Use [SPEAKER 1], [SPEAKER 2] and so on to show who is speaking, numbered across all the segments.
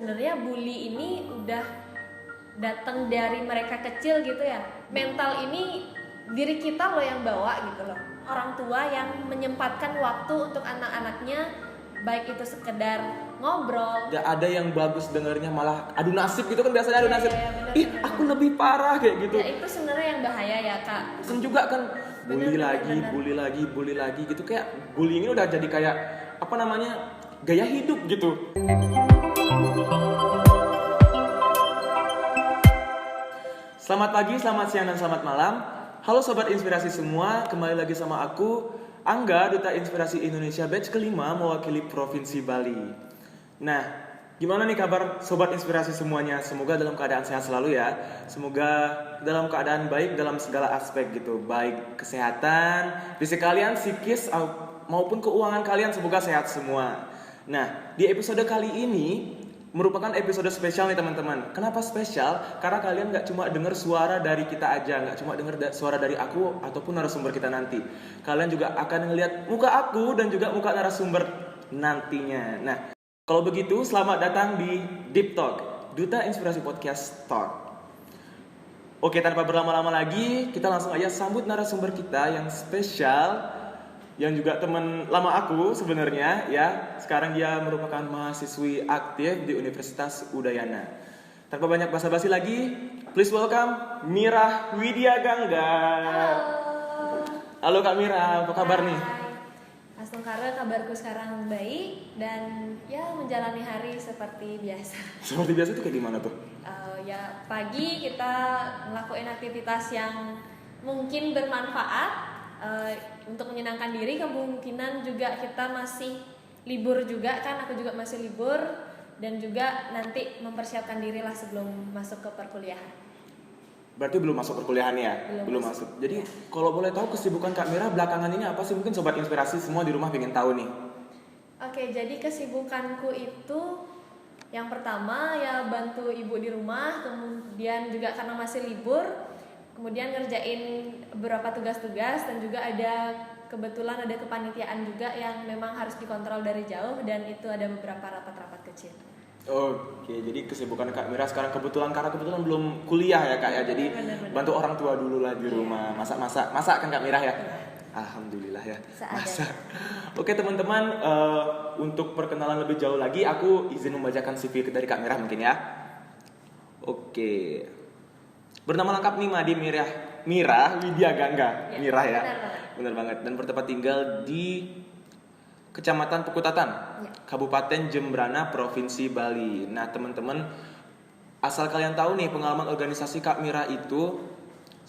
[SPEAKER 1] sebenarnya bully ini udah datang dari mereka kecil gitu ya. Mental ini diri kita loh yang bawa gitu loh. Orang tua yang menyempatkan waktu untuk anak-anaknya, baik itu sekedar ngobrol.
[SPEAKER 2] Ya, ada yang bagus dengernya malah adu nasib gitu kan, biasanya adu nasib.
[SPEAKER 1] Bener,
[SPEAKER 2] Ih, aku lebih parah kayak gitu.
[SPEAKER 1] Ya itu sebenarnya yang bahaya ya Kak.
[SPEAKER 2] Kan juga kan bully
[SPEAKER 1] Bener.
[SPEAKER 2] lagi gitu, kayak bullying ini udah jadi kayak apa namanya, gaya hidup gitu. Selamat pagi, selamat siang, dan selamat malam. Halo Sobat Inspirasi semua, kembali lagi sama aku, Angga, Duta Inspirasi Indonesia batch kelima mewakili Provinsi Bali. Nah, gimana nih kabar Sobat Inspirasi semuanya? Semoga dalam keadaan sehat selalu ya. Semoga dalam keadaan baik dalam segala aspek gitu. Baik kesehatan, fisik kalian, psikis, maupun keuangan kalian semoga sehat semua. Nah, di episode kali ini merupakan episode spesial nih teman-teman. Kenapa spesial? Karena kalian gak cuma denger suara dari kita aja, gak cuma denger suara dari aku ataupun narasumber kita nanti. Kalian juga akan ngelihat muka aku dan juga muka narasumber nantinya. Nah, kalau begitu selamat datang di Deep Talk, Duta Inspirasi Podcast Talk. Oke, tanpa berlama-lama lagi, kita langsung aja sambut narasumber kita yang spesial, yang juga teman lama aku sebenarnya ya. Sekarang dia merupakan mahasiswi aktif di Universitas Udayana. Tanpa banyak basa-basi lagi, please welcome Mira Widya Gangga. Halo Kak Mira, apa kabar nih?
[SPEAKER 1] Mas Tungkara, kabarku sekarang baik dan ya menjalani hari seperti biasa.
[SPEAKER 2] Seperti biasa tuh kayak gimana tuh?
[SPEAKER 1] Ya pagi kita ngelakuin aktivitas yang mungkin bermanfaat untuk menyenangkan diri. Kemungkinan juga kita masih libur juga kan, aku juga masih libur, dan juga nanti mempersiapkan diri lah sebelum masuk ke perkuliahan.
[SPEAKER 2] Berarti belum masuk perkuliahan ya? Belum masuk. Jadi kalau boleh tahu kesibukan Kak Mira belakangan ini apa sih? Mungkin Sobat Inspirasi semua di rumah pengen tahu nih.
[SPEAKER 1] Oke, jadi kesibukanku itu yang pertama ya bantu ibu di rumah, kemudian juga karena masih libur, kemudian ngerjain beberapa tugas-tugas, dan juga kebetulan ada kepanitiaan juga yang memang harus dikontrol dari jauh, dan itu ada beberapa rapat-rapat kecil.
[SPEAKER 2] Oke, jadi kesibukan Kak Mira sekarang kebetulan belum kuliah ya Kak ya, jadi
[SPEAKER 1] Bener.
[SPEAKER 2] bantu orang tua dulu lah di rumah, masak kan Kak Mira ya? Alhamdulillah ya, masak. Oke teman-teman, untuk perkenalan lebih jauh lagi, aku izin membacakan CV dari Kak Mira mungkin ya. Oke, bernama lengkap nih Madi Mira Widya Gangga, ya, Mira ya, benar banget. Dan bertempat tinggal di Kecamatan Pekutatan, ya, Kabupaten Jembrana, Provinsi Bali. Nah teman-teman, asal kalian tahu nih, pengalaman organisasi Kak Mira itu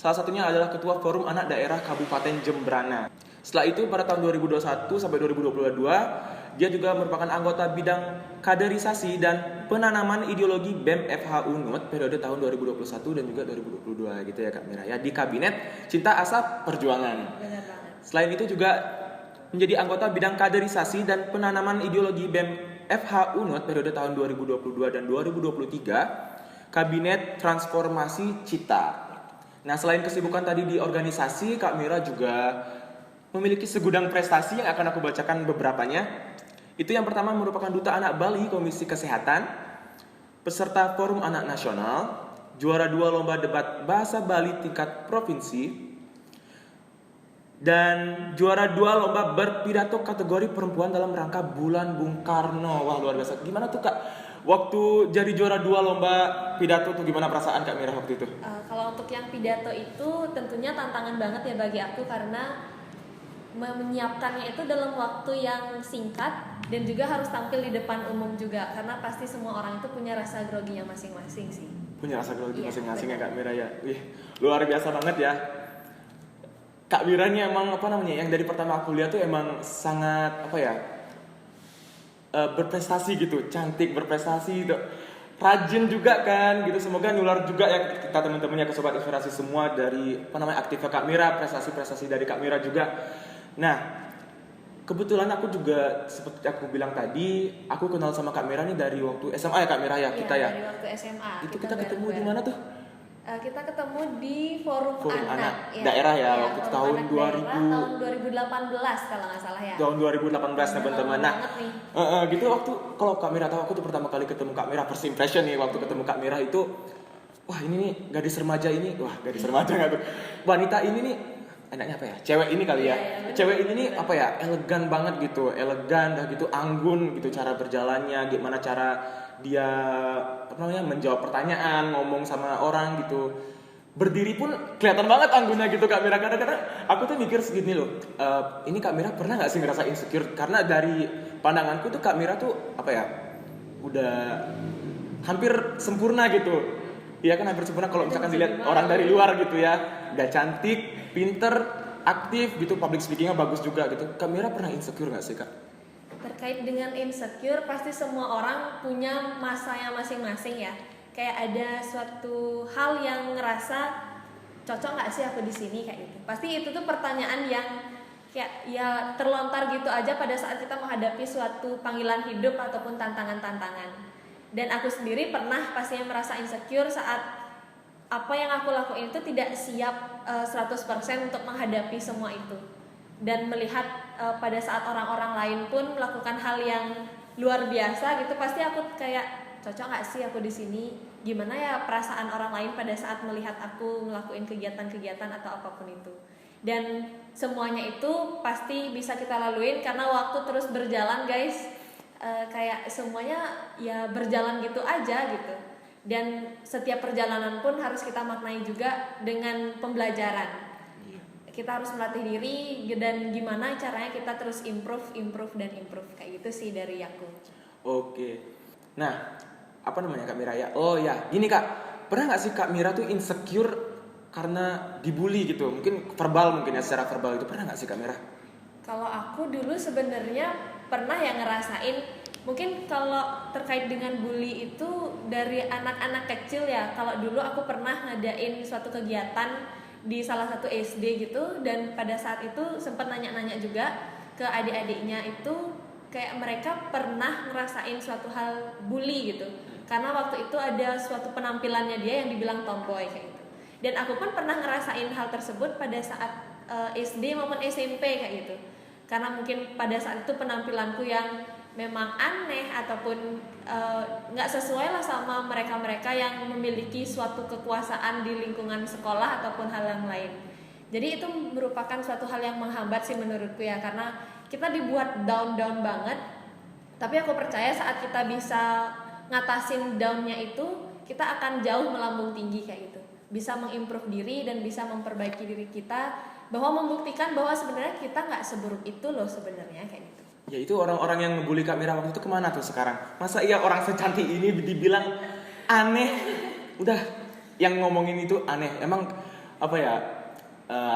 [SPEAKER 2] salah satunya adalah Ketua Forum Anak Daerah Kabupaten Jembrana. Setelah itu pada tahun 2021 sampai 2022, dia juga merupakan anggota bidang kaderisasi dan penanaman ideologi BEM FH Unut periode tahun 2021 dan juga 2022 gitu ya Kak Mira ya, di Kabinet Cinta Asa Perjuangan.
[SPEAKER 1] Benar banget.
[SPEAKER 2] Selain itu juga menjadi anggota bidang kaderisasi dan penanaman ideologi BEM FH Unut periode tahun 2022 dan 2023, Kabinet Transformasi Cita. Nah, selain kesibukan tadi di organisasi, Kak Mira juga memiliki segudang prestasi yang akan aku bacakan beberapanya. Itu yang pertama merupakan Duta Anak Bali Komisi Kesehatan, peserta Forum Anak Nasional, juara 2 Lomba Debat Bahasa Bali tingkat provinsi, dan juara 2 Lomba Berpidato kategori perempuan dalam rangka Bulan Bung Karno. Wah, luar biasa. Gimana tuh Kak? Waktu jadi juara 2 lomba pidato tuh gimana perasaan Kak Mira waktu itu?
[SPEAKER 1] Kalau untuk yang pidato itu tentunya tantangan banget ya bagi aku, karena menyiapkannya itu dalam waktu yang singkat dan juga harus tampil di depan umum juga, karena pasti semua orang itu punya rasa groginya masing-masing sih.
[SPEAKER 2] Punya rasa grogi masing-masing ya Kak Mira ya. Wih, luar biasa banget ya. Kak Mira ini emang yang dari pertama aku lihat tuh emang sangat berprestasi gitu, cantik, berprestasi gitu. Rajin juga kan gitu. Semoga nular juga ya kita teman-temannya ke Sobat Inspirasi semua dari aktifnya Kak Mira, prestasi-prestasi dari Kak Mira juga. Nah, kebetulan aku juga seperti aku bilang tadi, aku kenal sama Kak Mira nih dari waktu SMA ya Kak Mira ya, kita ya.
[SPEAKER 1] Dari waktu SMA.
[SPEAKER 2] Itu kita ketemu di mana tuh?
[SPEAKER 1] Kita ketemu di Forum Anak ya.
[SPEAKER 2] Daerah ya, waktu
[SPEAKER 1] Forum
[SPEAKER 2] tahun
[SPEAKER 1] Anak
[SPEAKER 2] 2000
[SPEAKER 1] Daerah, tahun 2018 kalau nggak salah ya.
[SPEAKER 2] Tahun 2018 teman-teman. Nah, gitu waktu kalau Kak Mira tahu, aku tuh pertama kali ketemu Kak Mira, first impression nih waktu ketemu Kak Mira itu, wah ini nih gadis remaja ini, gadis remaja nggak tuh, wanita ini nih enaknya apa ya, cewek ini kali ya, cewek ini nih apa ya, elegan banget gitu, elegan dah gitu, anggun gitu cara berjalannya, gimana cara dia menjawab pertanyaan, ngomong sama orang gitu, berdiri pun kelihatan banget anggunnya gitu Kak Mira. Kadang-kadang aku tuh mikir segini loh, ini Kak Mira pernah nggak sih ngerasa insecure? Karena dari pandanganku tuh Kak Mira tuh apa ya, udah hampir sempurna gitu. Iya kan, hampir sempurna kalau misalkan dilihat orang dari luar gitu ya, udah cantik, pinter, aktif gitu, public speakingnya bagus juga gitu. Kak Mira pernah insecure nggak sih Kak?
[SPEAKER 1] Terkait dengan insecure, pasti semua orang punya masanya masing-masing ya. Kayak ada suatu hal yang ngerasa cocok nggak sih aku di sini kayak gitu. Pasti itu tuh pertanyaan yang kayak ya terlontar gitu aja pada saat kita menghadapi suatu panggilan hidup ataupun tantangan-tantangan. Dan aku sendiri pernah pastinya merasa insecure saat apa yang aku lakuin itu tidak siap 100% untuk menghadapi semua itu. Dan melihat pada saat orang-orang lain pun melakukan hal yang luar biasa gitu, pasti aku kayak cocok nggak sih aku di sini? Gimana ya perasaan orang lain pada saat melihat aku ngelakuin kegiatan-kegiatan atau apapun itu. Dan semuanya itu pasti bisa kita laluin karena waktu terus berjalan guys. Kayak semuanya ya berjalan gitu aja gitu. Dan setiap perjalanan pun harus kita maknai juga dengan pembelajaran. Kita harus melatih diri dan gimana caranya kita terus improve kayak gitu sih dari aku.
[SPEAKER 2] Oke. Nah, apa namanya Kak Mira ya? Oh ya, gini Kak, pernah nggak sih Kak Mira tuh insecure karena dibully gitu? Mungkin verbal, mungkin ya secara verbal itu pernah nggak sih Kak Mira?
[SPEAKER 1] Kalau aku dulu sebenarnya pernah ya ngerasain, mungkin kalau terkait dengan bully itu dari anak-anak kecil ya. Kalau dulu aku pernah ngadain suatu kegiatan di salah satu SD gitu, dan pada saat itu sempat nanya-nanya juga ke adik-adiknya itu kayak mereka pernah ngerasain suatu hal bully gitu. Karena waktu itu ada suatu penampilannya dia yang dibilang tomboy kayak gitu. Dan aku pun pernah ngerasain hal tersebut pada saat SD maupun SMP kayak gitu. Karena mungkin pada saat itu penampilanku yang memang aneh ataupun nggak sesuai lah sama mereka-mereka yang memiliki suatu kekuasaan di lingkungan sekolah ataupun hal yang lain. Jadi itu merupakan suatu hal yang menghambat sih menurutku ya, karena kita dibuat down banget. Tapi aku percaya saat kita bisa ngatasin downnya itu, kita akan jauh melambung tinggi kayak gitu. Bisa mengimprove diri dan bisa memperbaiki diri kita, bahwa membuktikan bahwa sebenarnya kita nggak seburuk itu loh sebenarnya kayak gitu.
[SPEAKER 2] Ya itu orang-orang yang ngebully Kak Mira waktu itu kemana tuh sekarang? Masa iya orang secantik ini dibilang aneh? Udah, yang ngomongin itu aneh. Emang apa ya?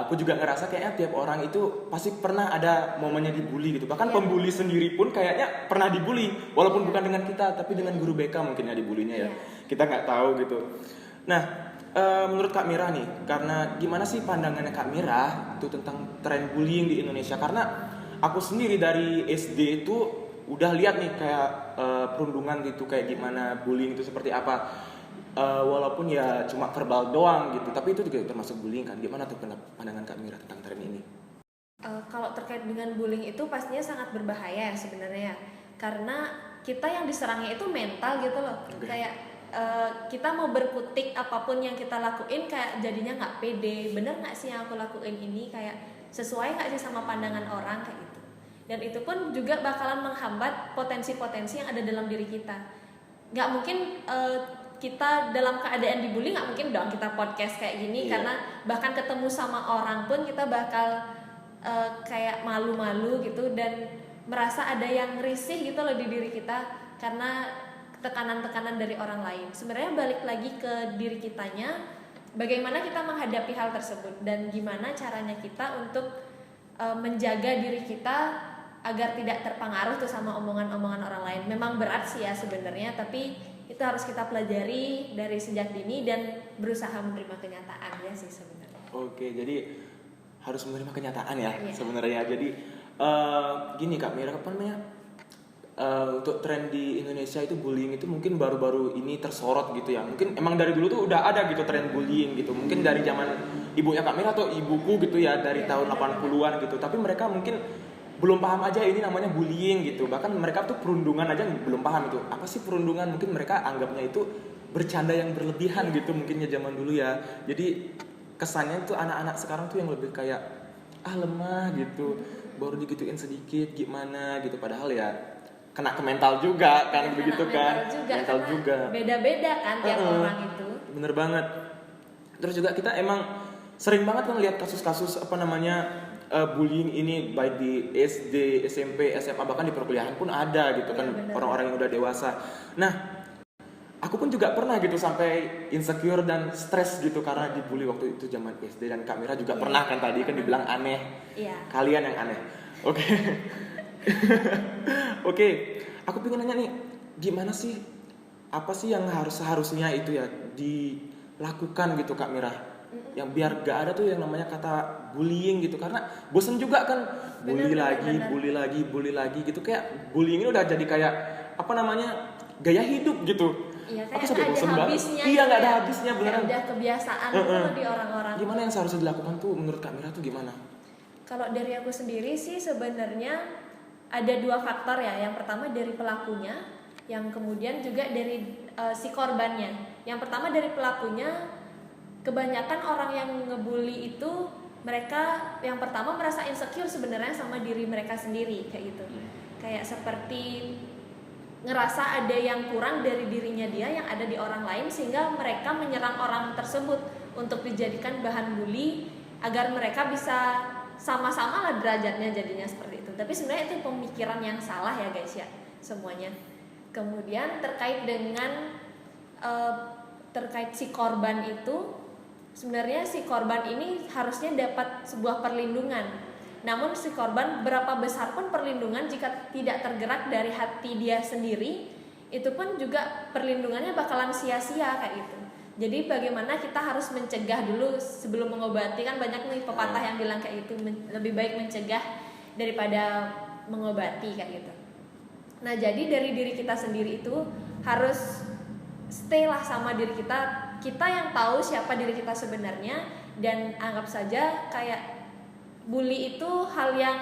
[SPEAKER 2] Aku juga ngerasa kayaknya tiap orang itu pasti pernah ada momennya dibully gitu. Bahkan pembuli sendiri pun kayaknya pernah dibully, walaupun bukan dengan kita, tapi dengan guru BK mungkin ya dibulinya ya. Kita nggak tahu gitu. Nah, menurut Kak Mira nih, karena gimana sih pandangannya Kak Mira itu tentang tren bullying di Indonesia? Karena aku sendiri dari SD itu udah lihat nih kayak perundungan gitu, kayak gimana bullying itu seperti apa. Walaupun ya cuma verbal doang gitu, tapi itu juga termasuk bullying kan. Gimana tuh pandangan Kak Mira tentang tren ini?
[SPEAKER 1] Kalau terkait dengan bullying itu pastinya sangat berbahaya sebenarnya, karena kita yang diserangnya itu mental gitu loh. Kayak kita mau berkutik apapun yang kita lakuin kayak jadinya nggak pede. Bener nggak sih yang aku lakuin ini kayak sesuai nggak sih sama pandangan orang kayak gitu. Dan itu pun juga bakalan menghambat potensi-potensi yang ada dalam diri kita. Nggak mungkin kita dalam keadaan dibully, nggak mungkin dong kita podcast kayak gini. Karena bahkan ketemu sama orang pun kita bakal kayak malu-malu gitu dan merasa ada yang risih gitu loh di diri kita karena tekanan-tekanan dari orang lain. Sebenarnya balik lagi ke diri kitanya, bagaimana kita menghadapi hal tersebut dan gimana caranya kita untuk menjaga diri kita agar tidak terpengaruh tuh sama omongan-omongan orang lain. Memang berat sih ya sebenarnya, tapi itu harus kita pelajari dari sejak dini dan berusaha menerima kenyataan ya sih sebenarnya.
[SPEAKER 2] Oke, jadi harus menerima kenyataan ya sebenarnya. Jadi gini Kak Mira, apa namanya? untuk tren di Indonesia itu bullying itu mungkin baru-baru ini tersorot gitu ya. Mungkin emang dari dulu tuh udah ada gitu tren bullying gitu. Mungkin dari zaman ibunya Kak Mira atau ibuku gitu ya, dari tahun 80-an gitu. Tapi mereka mungkin belum paham aja ini namanya bullying gitu. Bahkan mereka tuh perundungan aja belum paham itu. Apa sih perundungan? Mungkin mereka anggapnya itu bercanda yang berlebihan gitu mungkinnya zaman dulu ya. Jadi kesannya tuh anak-anak sekarang tuh yang lebih kayak lemah gitu. Baru digituin sedikit gimana gitu, padahal ya kena ke mental juga kan, begitu kan, mental juga
[SPEAKER 1] beda-beda kan tiap orang itu.
[SPEAKER 2] Bener banget. Terus juga kita emang sering banget kan lihat kasus-kasus bullying ini baik di SD, SMP, SMA, bahkan di perkuliahan pun ada gitu kan, orang-orang yang udah dewasa. Nah, aku pun juga pernah gitu sampai insecure dan stres gitu karena dibully waktu itu zaman SD, dan Kak Mira juga pernah kan, tadi kan dibilang aneh. Kalian yang aneh. Oke. Oke, aku pengen nanya nih, gimana sih, apa sih yang seharusnya itu ya dilakukan gitu Kak Mira, yang biar gak ada tuh yang namanya kata bullying gitu, karena bosen juga kan, bully lagi gitu, kayak bullying ini udah jadi kayak gaya hidup gitu.
[SPEAKER 1] Iya, kayak nggak ada habisnya.
[SPEAKER 2] Iya, nggak ada habisnya beneran.
[SPEAKER 1] Udah kebiasaan gitu di orang-orang.
[SPEAKER 2] Gimana yang seharusnya dilakukan tuh menurut Kak Mira tuh gimana?
[SPEAKER 1] Kalau dari aku sendiri sih sebenarnya ada dua faktor ya. Yang pertama dari pelakunya, yang kemudian juga dari si korbannya. Yang pertama dari pelakunya, kebanyakan orang yang ngebully itu mereka yang pertama merasa insecure sebenarnya sama diri mereka sendiri kayak gitu. Kayak seperti ngerasa ada yang kurang dari dirinya dia yang ada di orang lain, sehingga mereka menyerang orang tersebut untuk dijadikan bahan bully agar mereka bisa sama-sama lah derajatnya, jadinya seperti itu. Tapi sebenarnya itu pemikiran yang salah ya guys ya semuanya. Kemudian terkait dengan terkait si korban itu, sebenarnya si korban ini harusnya dapat sebuah perlindungan. Namun si korban berapa besar pun perlindungan, jika tidak tergerak dari hati dia sendiri, itu pun juga perlindungannya bakalan sia-sia kayak gitu. Jadi bagaimana kita harus mencegah dulu sebelum mengobati, kan banyak nih pepatah yang bilang kayak gitu, lebih baik mencegah daripada mengobati kayak gitu. Nah, jadi dari diri kita sendiri itu harus stay lah sama diri kita yang tahu siapa diri kita sebenarnya, dan anggap saja kayak bully itu hal yang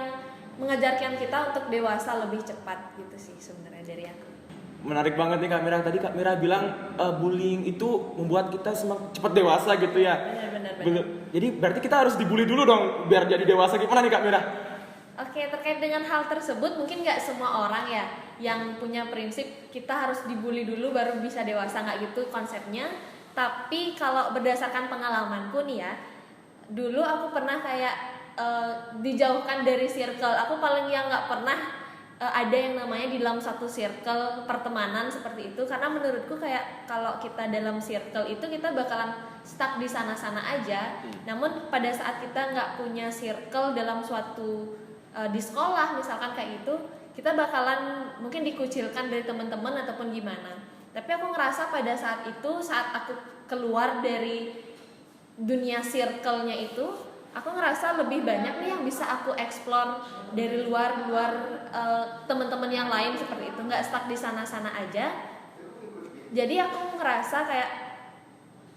[SPEAKER 1] mengajarkan kita untuk dewasa lebih cepat gitu sih sebenarnya dari aku.
[SPEAKER 2] Menarik banget nih Kak Mira. Tadi Kak Mira bilang bullying itu membuat kita semakin cepat dewasa gitu ya.
[SPEAKER 1] Benar.
[SPEAKER 2] Jadi berarti kita harus dibully dulu dong biar jadi dewasa. Gimana nih Kak Mira?
[SPEAKER 1] Oke, terkait dengan hal tersebut mungkin nggak semua orang ya yang punya prinsip kita harus dibully dulu baru bisa dewasa, nggak gitu konsepnya. Tapi kalau berdasarkan pengalamanku nih ya, dulu aku pernah kayak dijauhkan dari circle. Aku paling yang nggak pernah ada yang namanya di dalam satu circle pertemanan seperti itu, karena menurutku kayak kalau kita dalam circle itu kita bakalan stuck di sana-sana aja. Namun pada saat kita nggak punya circle dalam suatu di sekolah misalkan kayak itu, kita bakalan mungkin dikucilkan dari teman-teman ataupun gimana. Tapi aku ngerasa pada saat itu, saat aku keluar dari dunia circle-nya itu, aku ngerasa lebih banyak nih yang bisa aku explore dari luar teman-teman yang lain seperti itu, nggak stuck di sana-sana aja. Jadi aku ngerasa kayak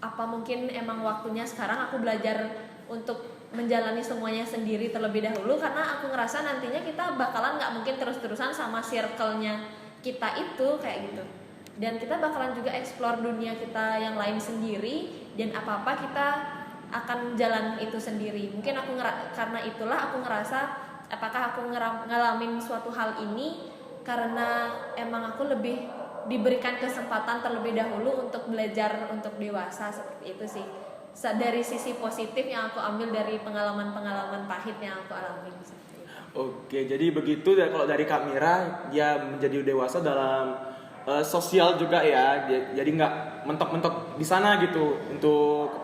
[SPEAKER 1] apa mungkin emang waktunya sekarang aku belajar untuk menjalani semuanya sendiri terlebih dahulu, karena aku ngerasa nantinya kita bakalan nggak mungkin terus-terusan sama circle-nya kita itu kayak gitu, dan kita bakalan juga explore dunia kita yang lain sendiri, dan apa-apa kita akan jalan itu sendiri. Mungkin aku karena itulah aku ngerasa apakah aku ngalamin suatu hal ini karena emang aku lebih diberikan kesempatan terlebih dahulu untuk belajar untuk dewasa, seperti itu sih. Dari sisi positif yang aku ambil dari pengalaman-pengalaman pahit yang aku alami.
[SPEAKER 2] Oke, jadi begitu ya kalau dari Kak Mira, dia menjadi dewasa dalam sosial juga ya. Jadi nggak mentok-mentok di sana gitu untuk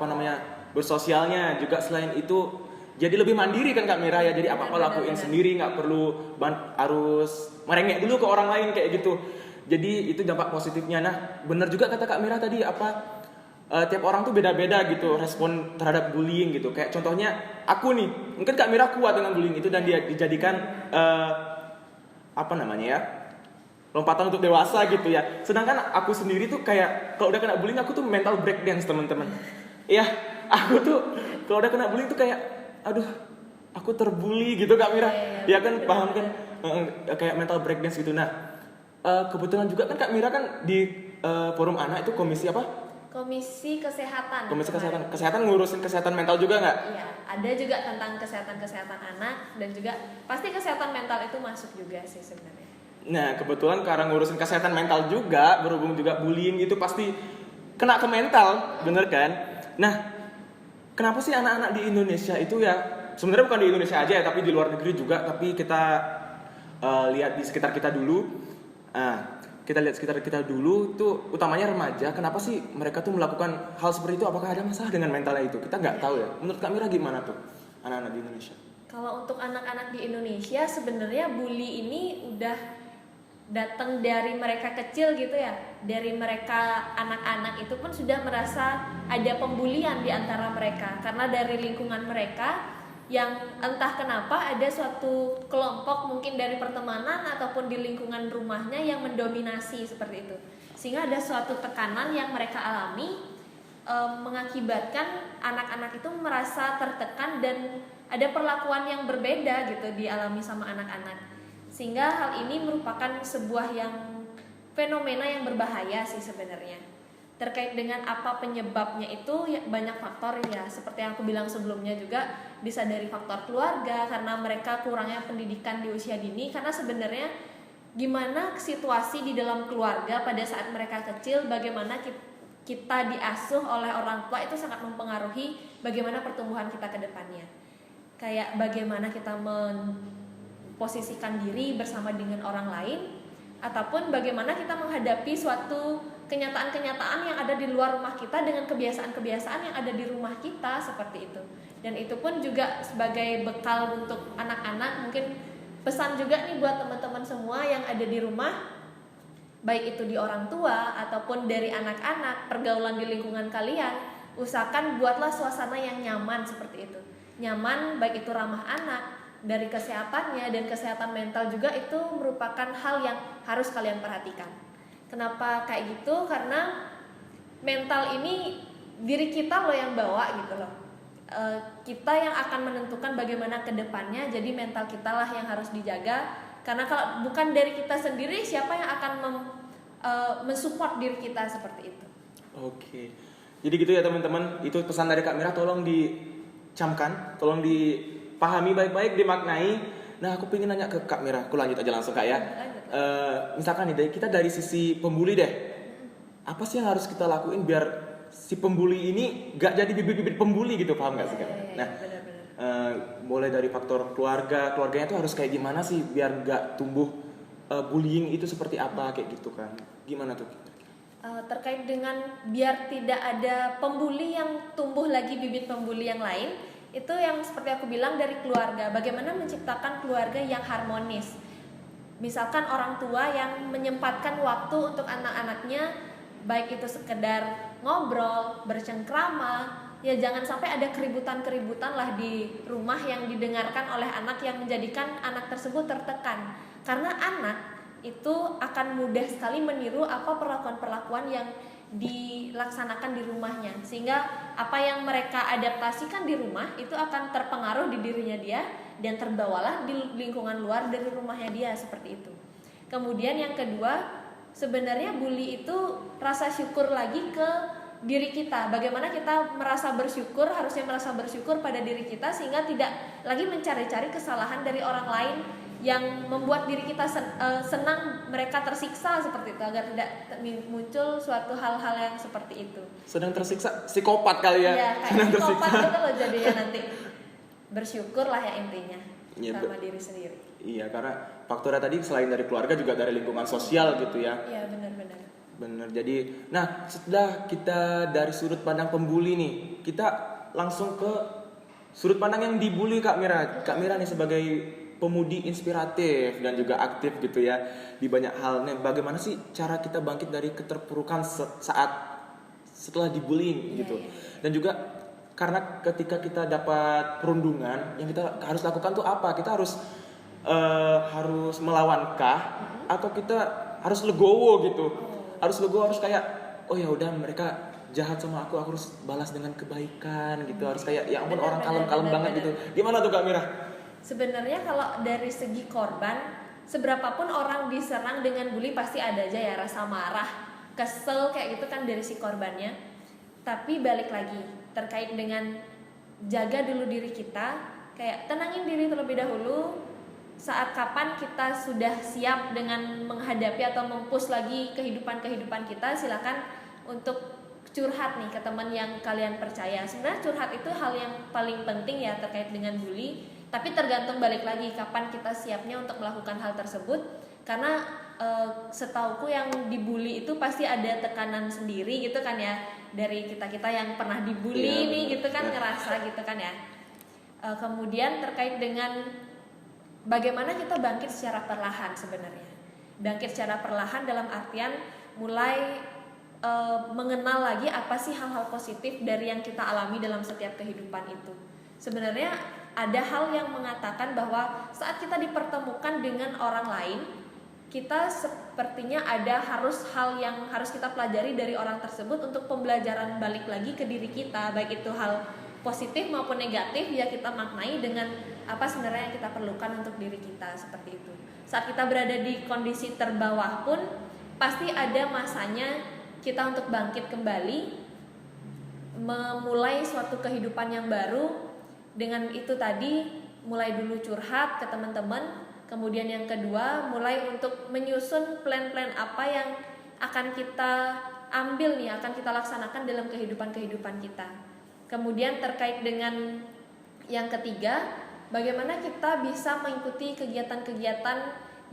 [SPEAKER 2] bersosialnya juga. Selain itu jadi lebih mandiri kan Kak Mira ya. Jadi apa-apa lakuin sendiri, nggak perlu harus merengek dulu ke orang lain kayak gitu. Jadi itu dampak positifnya. Nah, benar juga kata Kak Mira tadi tiap orang tuh beda-beda gitu respon terhadap bullying gitu. Kayak contohnya aku nih, mungkin Kak Mira kuat dengan bullying itu dan dia dijadikan lompatan untuk dewasa gitu ya. Sedangkan aku sendiri tuh kayak kalau udah kena bullying aku tuh mental breakdance teman-teman. Iya, aku tuh kalau udah kena bullying tuh kayak aduh, aku terbully gitu Kak Mira. Ya kan paham kan? Kayak mental breakdance gitu. Nah, kebetulan juga kan Kak Mira kan di forum anak itu komisi apa?
[SPEAKER 1] Komisi Kesehatan.
[SPEAKER 2] Komisi Kesehatan. Kesehatan ngurusin kesehatan mental juga nggak?
[SPEAKER 1] Iya, ada juga tentang kesehatan anak dan juga pasti kesehatan mental itu masuk juga sih sebenarnya.
[SPEAKER 2] Nah, kebetulan karena ngurusin kesehatan mental juga, berhubung juga bullying itu pasti kena ke mental, bener kan? Nah, kenapa sih anak-anak di Indonesia itu ya, sebenarnya bukan di Indonesia aja ya, tapi di luar negeri juga, tapi kita lihat di sekitar kita dulu. Kita lihat sekitar kita dulu tuh utamanya remaja, kenapa sih mereka tuh melakukan hal seperti itu? Apakah ada masalah dengan mentalnya itu? Kita nggak tahu ya. Menurut Kak Mira gimana tuh anak-anak di Indonesia?
[SPEAKER 1] Kalau untuk anak-anak di Indonesia sebenarnya bully ini udah datang dari mereka kecil gitu ya. Dari mereka anak-anak itu pun sudah merasa ada pembulian di antara mereka karena dari lingkungan mereka yang entah kenapa ada suatu kelompok mungkin dari pertemanan ataupun di lingkungan rumahnya yang mendominasi seperti itu, sehingga ada suatu tekanan yang mereka alami mengakibatkan anak-anak itu merasa tertekan dan ada perlakuan yang berbeda gitu dialami sama anak-anak, sehingga hal ini merupakan sebuah yang fenomena yang berbahaya sih sebenarnya. Terkait dengan apa penyebabnya itu ya, banyak faktor ya, seperti yang aku bilang sebelumnya juga bisa dari faktor keluarga karena mereka kurangnya pendidikan di usia dini, karena sebenarnya gimana situasi di dalam keluarga pada saat mereka kecil, bagaimana kita diasuh oleh orang tua itu sangat mempengaruhi bagaimana pertumbuhan kita ke depannya. Kayak bagaimana kita memposisikan diri bersama dengan orang lain ataupun bagaimana kita menghadapi suatu kenyataan-kenyataan yang ada di luar rumah kita dengan kebiasaan-kebiasaan yang ada di rumah kita seperti itu. Dan itu pun juga sebagai bekal untuk anak-anak, mungkin pesan juga nih buat teman-teman semua yang ada di rumah, baik itu di orang tua ataupun dari anak-anak, pergaulan di lingkungan kalian, usahakan buatlah suasana yang nyaman seperti itu. Nyaman baik itu ramah anak, dari kesehatannya dan kesehatan mental juga itu merupakan hal yang harus kalian perhatikan. Kenapa kayak gitu? Karena mental ini diri kita loh yang bawa gitu loh. Kita yang akan menentukan bagaimana ke depannya. Jadi mental kita lah yang harus dijaga. Karena kalau bukan dari kita sendiri, siapa yang akan mensupport diri kita seperti itu?
[SPEAKER 2] Oke. Jadi gitu ya teman-teman. Itu pesan dari Kak Mira, tolong dicamkan, tolong dipahami baik-baik, dimaknai. Nah, aku pengen nanya ke Kak Mira. Aku lanjut aja langsung Kak ya. Misalkan nih kita dari sisi pembuli deh, apa sih yang harus kita lakuin biar si pembuli ini gak jadi bibit-bibit pembuli gitu, paham gak sih Kak? Nah, mulai dari faktor keluarganya tuh harus kayak gimana sih biar gak tumbuh bullying itu seperti apa kayak gitu kan? Gimana tuh?
[SPEAKER 1] Terkait dengan biar tidak ada pembuli yang tumbuh lagi bibit pembuli yang lain, itu yang seperti aku bilang dari keluarga. Bagaimana menciptakan keluarga yang harmonis? Misalkan orang tua yang menyempatkan waktu untuk anak-anaknya, baik itu sekedar ngobrol, bercengkrama, ya jangan sampai ada keributan-keributan lah di rumah yang didengarkan oleh anak yang menjadikan anak tersebut tertekan. Karena anak itu akan mudah sekali meniru apa perlakuan-perlakuan yang dilaksanakan di rumahnya, sehingga apa yang mereka adaptasikan di rumah itu akan terpengaruh di dirinya dia dan terbawalah di lingkungan luar dari rumahnya dia seperti itu. Kemudian yang kedua, sebenarnya bully itu rasa syukur lagi ke diri kita. Bagaimana kita merasa bersyukur, harusnya merasa bersyukur pada diri kita sehingga tidak lagi mencari-cari kesalahan dari orang lain yang membuat diri kita senang mereka tersiksa seperti itu, agar tidak muncul suatu hal-hal yang seperti itu.
[SPEAKER 2] Sedang tersiksa, psikopat kali ya.
[SPEAKER 1] Iya, kayak psikopat gitu loh jadinya nanti. Bersyukurlah ya intinya sama diri sendiri.
[SPEAKER 2] Iya, karena faktornya tadi selain dari keluarga juga dari lingkungan sosial gitu ya.
[SPEAKER 1] Iya, benar-benar.
[SPEAKER 2] Benar. Jadi, nah setelah kita dari sudut pandang pembuli nih, kita langsung ke sudut pandang yang dibully Kak Mira. Kak Mira nih sebagai pemudi inspiratif dan juga aktif gitu ya di banyak hal. Nah, bagaimana sih cara kita bangkit dari keterpurukan saat setelah dibullying gitu? Dan juga karena ketika kita dapat perundungan, yang kita harus lakukan tuh apa? Kita harus melawankah atau kita harus legowo gitu. Harus legowo, harus kayak oh ya udah mereka jahat sama aku harus balas dengan kebaikan gitu. Harus kayak ya ampun orang kalem-kalem banget gitu. Gimana tuh Kak Mira?
[SPEAKER 1] Sebenarnya kalau dari segi korban, seberapapun orang diserang dengan bully pasti ada aja ya rasa marah, kesel kayak gitu kan dari si korbannya. Tapi balik lagi terkait dengan jaga dulu diri kita, kayak tenangin diri terlebih dahulu. Saat kapan kita sudah siap dengan menghadapi atau mempush lagi kehidupan kita, silakan untuk curhat nih ke teman yang kalian percaya. Sebenarnya curhat itu hal yang paling penting ya terkait dengan bully, tapi tergantung balik lagi kapan kita siapnya untuk melakukan hal tersebut. Karena setauku yang dibully itu pasti ada tekanan sendiri gitu kan ya, dari kita yang pernah dibully nih gitu kan, ngerasa gitu kan ya. Kemudian terkait dengan bagaimana kita bangkit secara perlahan sebenarnya. Bangkit secara perlahan dalam artian mulai mengenal lagi apa sih hal-hal positif dari yang kita alami dalam setiap kehidupan itu. Sebenarnya ada hal yang mengatakan bahwa saat kita dipertemukan dengan orang lain, kita sepertinya ada hal yang harus kita pelajari dari orang tersebut untuk pembelajaran balik lagi ke diri kita, baik itu hal positif maupun negatif ya kita maknai dengan apa sebenarnya yang kita perlukan untuk diri kita, seperti itu. Saat kita berada di kondisi terbawah pun pasti ada masanya kita untuk bangkit kembali, memulai suatu kehidupan yang baru. Dengan itu tadi mulai dulu curhat ke teman-teman, kemudian yang kedua mulai untuk menyusun plan-plan apa yang akan kita ambil nih, akan kita laksanakan dalam kehidupan kita. Kemudian terkait dengan yang ketiga, bagaimana kita bisa mengikuti kegiatan-kegiatan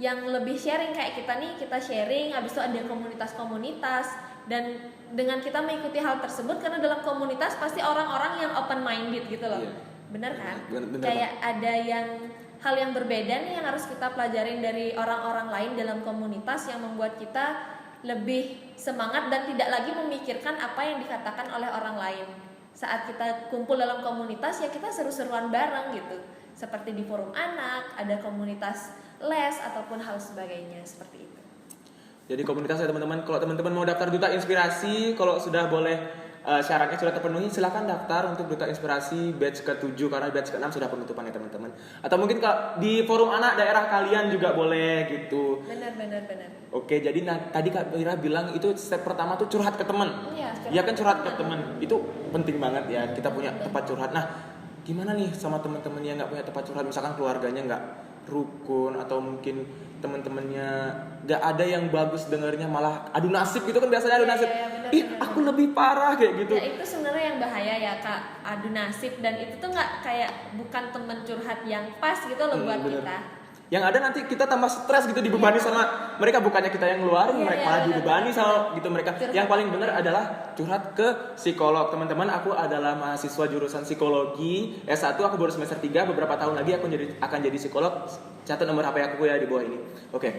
[SPEAKER 1] yang lebih sharing kayak kita nih, kita sharing, habis itu ada komunitas-komunitas, dan dengan kita mengikuti hal tersebut karena dalam komunitas pasti orang-orang yang open minded gitu loh. Bener kan?
[SPEAKER 2] Bener,
[SPEAKER 1] kayak ada yang hal yang berbeda nih yang harus kita pelajarin dari orang-orang lain dalam komunitas yang membuat kita lebih semangat dan tidak lagi memikirkan apa yang dikatakan oleh orang lain. Saat kita kumpul dalam komunitas ya kita seru-seruan bareng gitu. Seperti di forum anak, ada komunitas les ataupun hal sebagainya seperti itu.
[SPEAKER 2] Jadi komunitas ya teman-teman, kalau teman-teman mau daftar Duta Inspirasi, kalau sudah boleh syaratnya sudah terpenuhi, silakan daftar untuk Duta Inspirasi batch ke-7 karena batch ke-6 sudah penutupan ya teman-teman. Atau mungkin di forum anak daerah kalian juga boleh gitu.
[SPEAKER 1] Benar.
[SPEAKER 2] Oke, jadi tadi Kak Mira bilang itu step pertama tuh curhat ke teman. Iya kan, curhat ke teman. Itu penting banget ya, kita punya tempat curhat. Nah, gimana nih sama teman-teman yang nggak punya tempat curhat, misalkan keluarganya nggak rukun atau mungkin teman-temannya nggak ada yang bagus dengarnya, malah adu nasib gitu kan, biasanya adu nasib.
[SPEAKER 1] Bener.
[SPEAKER 2] Aku lebih parah kayak gitu.
[SPEAKER 1] Ya itu sebenarnya yang bahaya ya Kak, adu nasib, dan itu tuh nggak kayak bukan teman curhat yang pas gitu loh buat
[SPEAKER 2] bener.
[SPEAKER 1] kita.
[SPEAKER 2] Yang ada nanti kita tambah stres gitu, dibebani sama mereka, bukannya kita yang ngeluarin, mereka malah dibebani sama gitu mereka.
[SPEAKER 1] Curhat.
[SPEAKER 2] Yang paling benar adalah curhat ke psikolog. Teman-teman, aku adalah mahasiswa jurusan psikologi S1, aku baru semester 3, beberapa tahun lagi aku akan jadi psikolog. Catat nomor HP aku ya di bawah ini. Oke.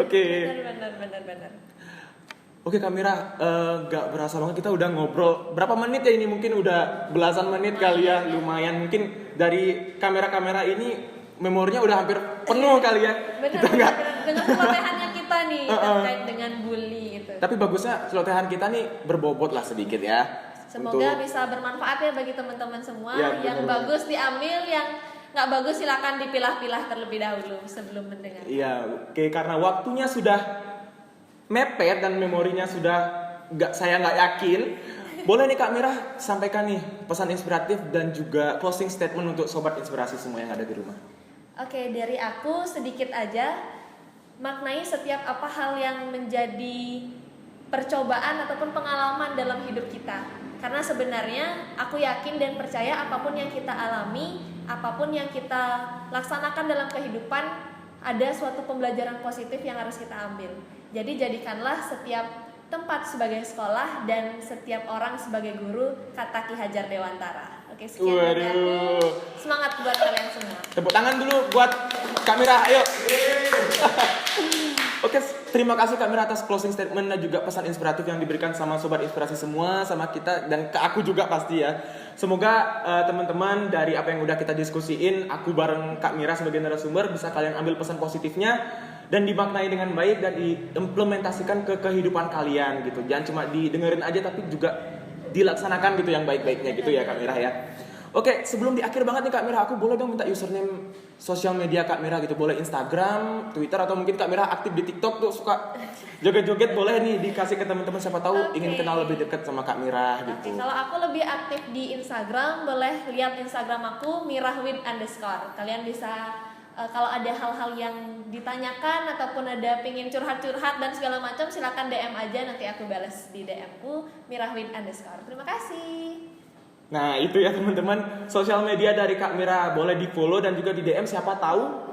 [SPEAKER 2] Oke.
[SPEAKER 1] Benar.
[SPEAKER 2] Oke Kak Mira, gak berasa banget kita udah ngobrol berapa menit ya ini, mungkin udah belasan menit kali ya, lumayan. Mungkin dari kamera-kamera ini memorinya udah hampir penuh kali ya.
[SPEAKER 1] Benar. Dengan pelotehannya kita nih terkait dengan bully itu.
[SPEAKER 2] Tapi bagusnya celotehan kita nih berbobot lah sedikit ya.
[SPEAKER 1] Semoga bisa bermanfaat ya bagi teman-teman semua.
[SPEAKER 2] Ya,
[SPEAKER 1] yang bagus diambil, yang nggak bagus silakan dipilah-pilah terlebih dahulu sebelum mendengar.
[SPEAKER 2] Iya, oke, karena waktunya sudah mepet dan memorinya sudah saya nggak yakin. Boleh nih Kak Mira sampaikan nih pesan inspiratif dan juga closing statement untuk sobat inspirasi semua yang ada di rumah.
[SPEAKER 1] Oke, dari aku sedikit aja, maknai setiap apa hal yang menjadi percobaan ataupun pengalaman dalam hidup kita. Karena sebenarnya aku yakin dan percaya apapun yang kita alami, apapun yang kita laksanakan dalam kehidupan, ada suatu pembelajaran positif yang harus kita ambil. Jadi jadikanlah setiap tempat sebagai sekolah dan setiap orang sebagai guru, kata Ki Hajar Dewantara. Oke, sekian dari aku. Semangat buat kalian semua.
[SPEAKER 2] Tepuk tangan dulu buat Kak Mira, ayo. Oke, terima kasih Kak Mira atas closing statement dan juga pesan inspiratif yang diberikan sama sobat inspirasi semua, sama kita dan ke aku juga pasti ya. Semoga teman-teman dari apa yang udah kita diskusiin, aku bareng Kak Mira sebagai narasumber bisa kalian ambil pesan positifnya dan dimaknai dengan baik dan diimplementasikan ke kehidupan kalian gitu. Jangan cuma didengerin aja tapi juga dilaksanakan gitu yang baik-baiknya gitu ya Kak Mira ya. Oke, sebelum di akhir banget nih Kak Mira, aku boleh dong minta username sosial media Kak Mira gitu. Boleh Instagram, Twitter, atau mungkin Kak Mira aktif di TikTok tuh suka joget-joget, boleh nih dikasih ke teman-teman siapa tahu ingin kenal lebih dekat sama Kak Mira gitu.
[SPEAKER 1] Kalau aku lebih aktif di Instagram, boleh lihat Instagram aku mirahwin_. Kalian bisa kalau ada hal-hal yang ditanyakan ataupun ada pingin curhat-curhat dan segala macam, silakan DM aja, nanti aku balas di DM ku mirahwin_. Terima kasih.
[SPEAKER 2] Nah itu ya teman-teman, sosial media dari Kak Mira, boleh di follow dan juga di DM, siapa tahu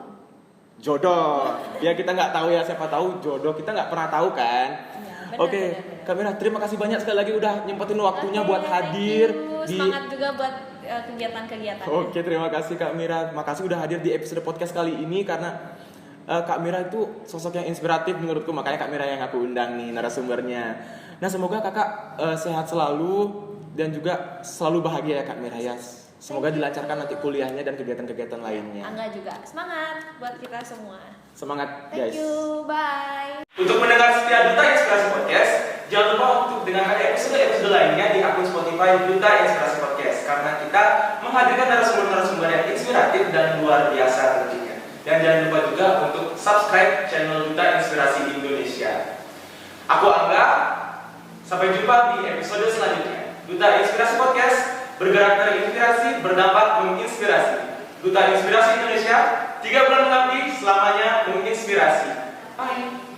[SPEAKER 2] jodoh. Ya kita nggak tahu ya, siapa tahu jodoh, kita nggak pernah tahu kan.
[SPEAKER 1] Ya,
[SPEAKER 2] Oke, Kak Mira, terima kasih banyak sekali lagi udah nyempetin waktunya buat hadir di.
[SPEAKER 1] Semangat juga buat kegiatan-kegiatan.
[SPEAKER 2] Oke, terima kasih Kak Mira. Makasih udah hadir di episode podcast kali ini karena Kak Mira itu sosok yang inspiratif menurutku, makanya Kak Mira yang aku undang nih narasumbernya. Nah, semoga Kakak sehat selalu dan juga selalu bahagia ya Kak Mira ya. Semoga dilancarkan nanti kuliahnya dan kegiatan-kegiatan lainnya.
[SPEAKER 1] Angga juga semangat buat kita semua.
[SPEAKER 2] Semangat
[SPEAKER 1] Thank
[SPEAKER 2] guys.
[SPEAKER 1] you, bye.
[SPEAKER 2] Untuk mendengar setia Duta Inspirasi Podcast, jangan lupa untuk dengarkan episode-episode lainnya di akun Spotify Duta Inspirasi Podcast, karena kita menghadirkan narasumber-narasumber yang inspiratif dan luar biasa tentunya. Dan jangan lupa juga untuk subscribe channel Duta Inspirasi Indonesia. Aku Angga, sampai jumpa di episode selanjutnya. Duta Inspirasi Podcast, bergerak terinspirasi, berdampak menginspirasi. Duta Inspirasi Indonesia, 3 bulan mengabdi, selamanya menginspirasi. Bye.